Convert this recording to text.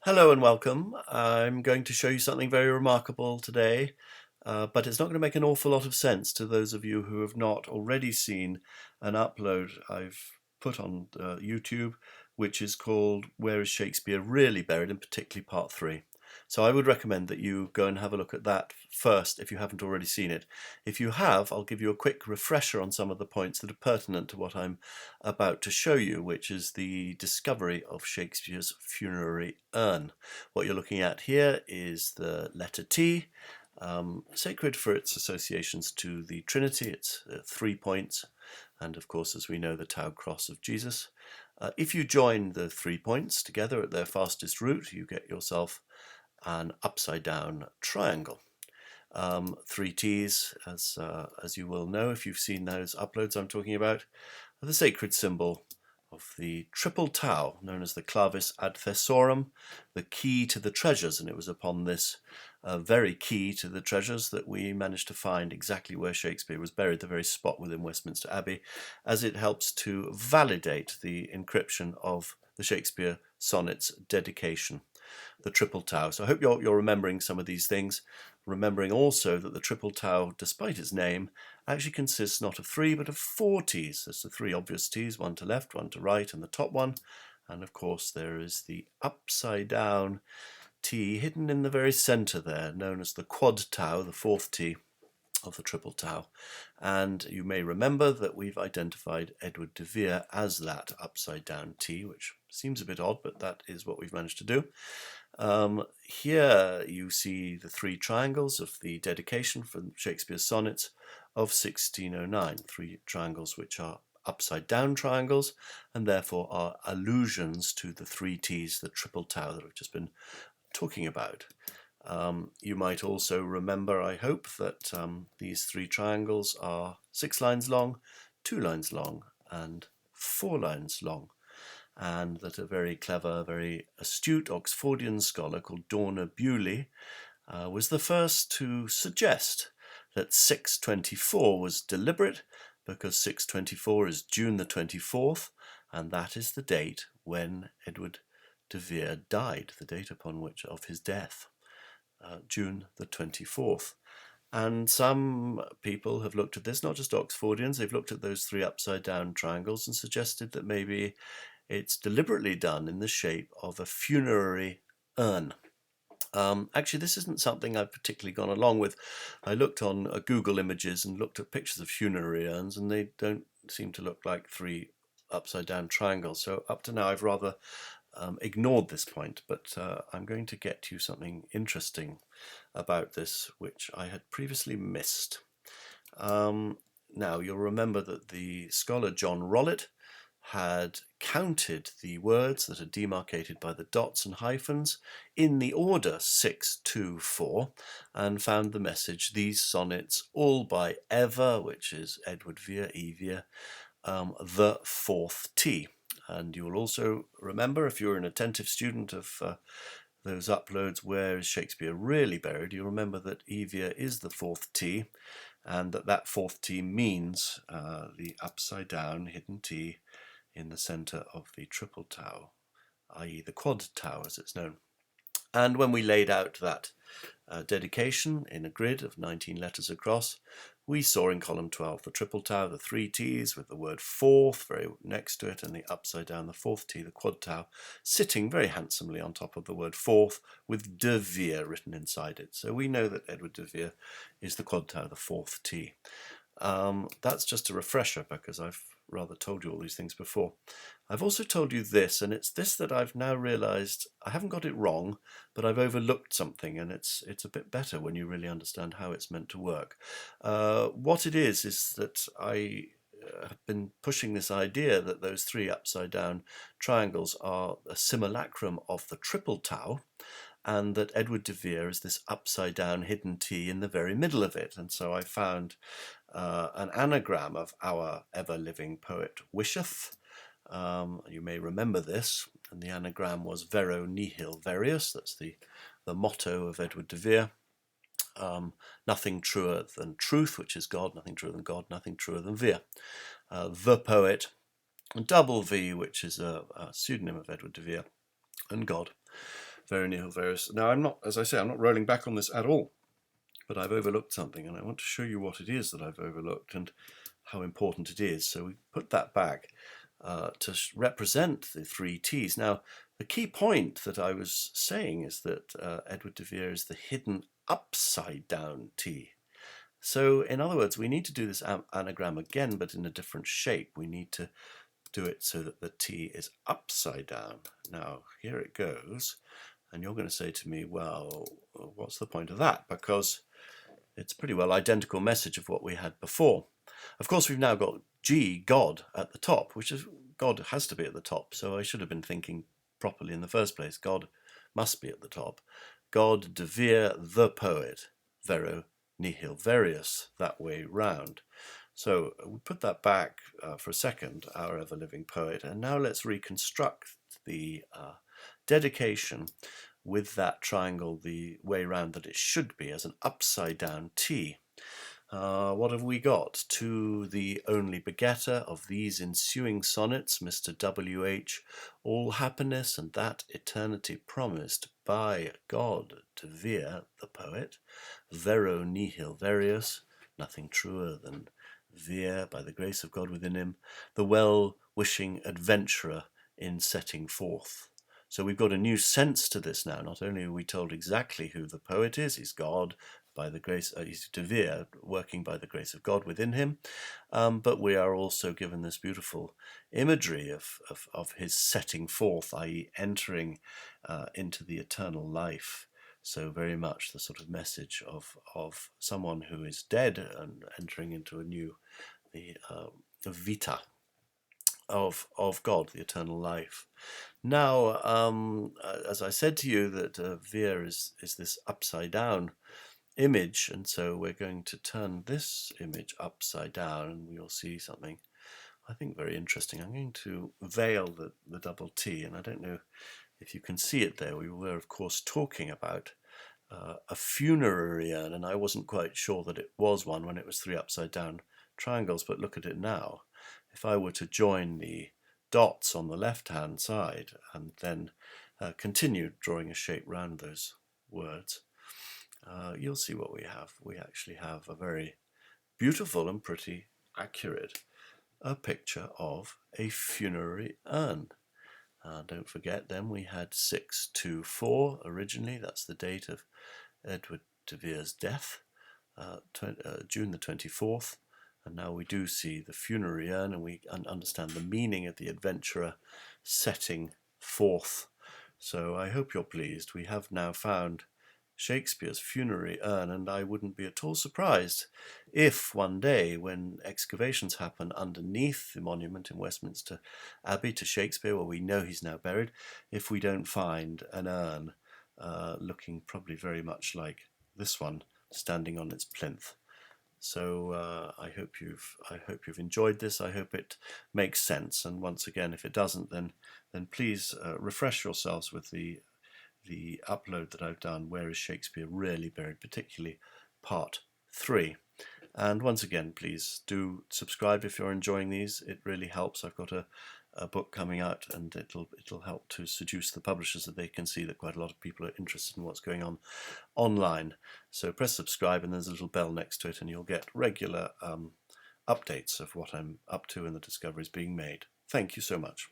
Hello and welcome. I'm going to show you something very remarkable today, but it's not going to make an awful lot of sense to those of you who have not already seen an upload I've put on YouTube, which is called Where is Shakespeare Really Buried, and particularly Part 3. So I would recommend that you go and have a look at that first if you haven't already seen it. If you have, I'll give you a quick refresher on some of the points that are pertinent to what I'm about to show you, which is the discovery of Shakespeare's Funerary Urn. What you're looking at here is the letter T, sacred for its associations to the Trinity. It's 3 points, and of course, as we know, the Tau cross of Jesus. If you join the 3 points together at their fastest root, you get yourself an upside down triangle. 3 T's, as you will know if you've seen those uploads I'm talking about, are the sacred symbol of the triple Tau, known as the clavis ad thesaurem, the key to the treasures, and it was upon this very key to the treasures that we managed to find exactly where Shakespeare was buried, the very spot within Westminster Abbey, as it helps to validate the encryption of the Shakespeare Sonnets dedication, the triple Tau. So I hope you're remembering some of these things, remembering also that the triple Tau, despite its name, actually consists not of 3 but of 4 T's. There's the 3 obvious T's, one to left, one to right, and the top one. And of course there is the upside down T hidden in the very center there, known as the quad Tau, the 4th T of the triple Tau. And you may remember that we've identified Edward de Vere as that upside down T, which seems a bit odd, but that is what we've managed to do. Here you see the 3 triangles of the dedication from Shakespeare's Sonnets of 1609, 3 triangles which are upside down triangles and therefore are allusions to the 3 T's, the triple Tau that I've just been talking about. You might also remember, I hope, that these 3 triangles are 6 lines long, 2 lines long, and 4 lines long, and that a very clever, very astute Oxfordian scholar called Dorner Bewley was the first to suggest that 624 was deliberate because 624 is June the 24th, and that is the date when Edward de Vere died, the date upon which of his death, June the 24th. And some people have looked at this, not just Oxfordians, they've looked at those 3 upside down triangles and suggested that maybe it's deliberately done in the shape of a funerary urn. Actually, this isn't something I've particularly gone along with. I looked on Google Images and looked at pictures of funerary urns, and they don't seem to look like 3 upside down triangles. So up to now I've rather ignored this point, but I'm going to get you something interesting about this which I had previously missed. Now you'll remember that the scholar John Rollitt had counted the words that are demarcated by the dots and hyphens in the order 6, 2, 4, and found the message, these sonnets all by Ever, which is Edward Vere, E. Vere, the 4th T. And you'll also remember, if you're an attentive student of those uploads, Where is Shakespeare Really Buried, you'll remember that E. Vere is the 4th T, and that 4th T means the upside down hidden T in the center of the triple Tau, i.e. the quad Tau as it's known. And when we laid out that dedication in a grid of 19 letters across, we saw in column 12 the triple Tau, the 3 T's with the word 4th very next to it, and the upside down, the 4th T, the quad Tau, sitting very handsomely on top of the word 4th with de Vere written inside it. So we know that Edward de Vere is the quad Tau, the 4th T. That's just a refresher because I've rather told you all these things before. I've also told you this, and it's this that I've now realized I haven't got it wrong, but I've overlooked something, and it's a bit better when you really understand how it's meant to work. What it is that I have been pushing this idea that those 3 upside down triangles are a simulacrum of the triple Tau, and that Edward de Vere is this upside down hidden T in the very middle of it. And so I found an anagram of our ever-living poet Wisheth. You may remember this, and the anagram was Vero Nihil Verius. That's the motto of Edward de Vere. Nothing truer than truth, which is God, nothing truer than God, nothing truer than Vere. The poet, double V, which is a pseudonym of Edward de Vere, and God. Vero nihil verius. Now, I'm not, as I say, I'm not rolling back on this at all, but I've overlooked something, and I want to show you what it is that I've overlooked and how important it is. So we put that back to represent the three T's. Now, the key point that I was saying is that Edward de Vere is the hidden upside down T. So in other words, we need to do this anagram again, but in a different shape. We need to do it so that the T is upside down. Now, here it goes. And you're going to say to me, well, what's the point of that? Because it's pretty well identical message of what we had before. Of course, we've now got G, God, at the top, which is, God has to be at the top. So I should have been thinking properly in the first place. God must be at the top. God, de Vere, the poet, vero nihil verius, that way round. So we put that back for a second, our ever-living poet, and now let's reconstruct the dedication with that triangle the way round that it should be, as an upside-down T. What have we got? To the only begetter of these ensuing sonnets, Mr. W.H., all happiness and that eternity promised by God de Vere, the poet, vero nihil verius, nothing truer than Vere, by the grace of God within him, the well-wishing adventurer in setting forth. So we've got a new sense to this now. Not only are we told exactly who the poet is, he's God, by the grace, he's de Vere, working by the grace of God within him, but we are also given this beautiful imagery of his setting forth, i.e. entering into the eternal life. So very much the sort of message of someone who is dead and entering into a new, the vita of God, the eternal life. Now, as I said to you, that Vere is this upside down image, and so we're going to turn this image upside down, and we'll see something I think very interesting. I'm going to veil the double T, and I don't know if you can see it there. We were, of course, talking about a funerary urn, and I wasn't quite sure that it was one when it was three upside down triangles, but look at it now. If I were to join the dots on the left hand side and then continue drawing a shape round those words, you'll see what we have. We actually have a very beautiful and pretty accurate picture of a funerary urn. Don't forget then we had 624 originally. That's the date of Edward de Vere's death, June the 24th. And now we do see the funerary urn, and we understand the meaning of the adventurer setting forth. So I hope you're pleased. We have now found Shakespeare's Funerary Urn, and I wouldn't be at all surprised if one day, when excavations happen underneath the monument in Westminster Abbey to Shakespeare, where we know he's now buried, if we don't find an urn looking probably very much like this one standing on its plinth. So I hope you've enjoyed this. I hope it makes sense. And once again, if it doesn't, then please refresh yourselves with the upload that I've done, Where is Shakespeare Really Buried, particularly part 3. And once again, please do subscribe if you're enjoying these. It really helps. I've got a book coming out, and it'll help to seduce the publishers that they can see that quite a lot of people are interested in what's going on online. So press subscribe, and there's a little bell next to it, and you'll get regular updates of what I'm up to and the discoveries being made. Thank you so much.